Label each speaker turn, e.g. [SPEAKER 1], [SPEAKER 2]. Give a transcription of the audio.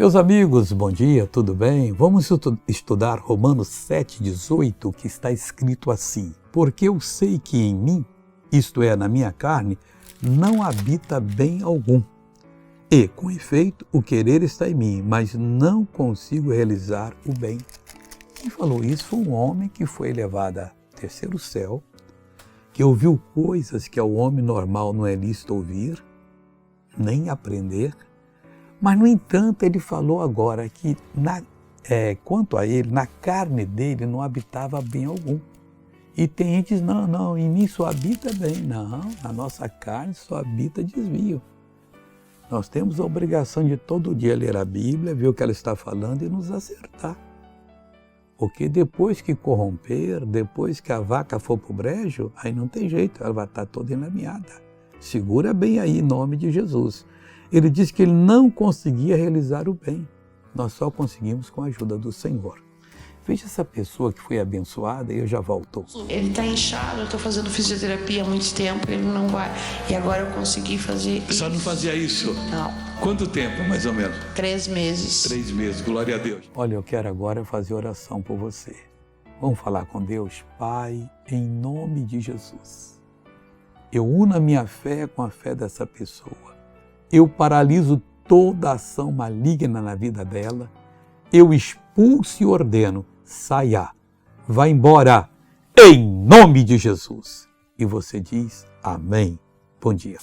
[SPEAKER 1] Meus amigos, bom dia, tudo bem? Vamos estudar Romanos 7,18, que está escrito assim: porque eu sei que em mim, isto é, na minha carne, não habita bem algum. E, com efeito, o querer está em mim, mas não consigo realizar o bem. Quem falou isso foi um homem que foi elevado ao terceiro céu, que ouviu coisas que ao homem normal não é lícito ouvir, nem aprender. Mas, no entanto, ele falou agora que, quanto a ele, na carne dele não habitava bem algum. E tem gente que diz, não, em mim só habita bem. Não, na nossa carne só habita desvio. Nós temos a obrigação de todo dia ler a Bíblia, ver o que ela está falando e nos acertar. Porque depois que corromper, depois que a vaca for para o brejo, aí não tem jeito, ela vai estar toda enlameada. Segura bem aí, em nome de Jesus. Ele disse que ele não conseguia realizar o bem. Nós só conseguimos com a ajuda do Senhor. Veja essa pessoa que foi abençoada e eu já voltou.
[SPEAKER 2] Ele está inchado, eu estou fazendo fisioterapia há muito tempo, ele não vai. E agora eu consegui fazer isso.
[SPEAKER 3] Só não fazia isso?
[SPEAKER 2] Não.
[SPEAKER 3] Quanto tempo, mais ou menos?
[SPEAKER 2] 3 meses.
[SPEAKER 3] 3 meses, glória a Deus.
[SPEAKER 1] Olha, eu quero agora fazer oração por você. Vamos falar com Deus? Pai, em nome de Jesus. Eu uno a minha fé com a fé dessa pessoa. Eu paraliso toda ação maligna na vida dela. Eu expulso e ordeno, saia, vá embora, em nome de Jesus. E você diz amém. Bom dia.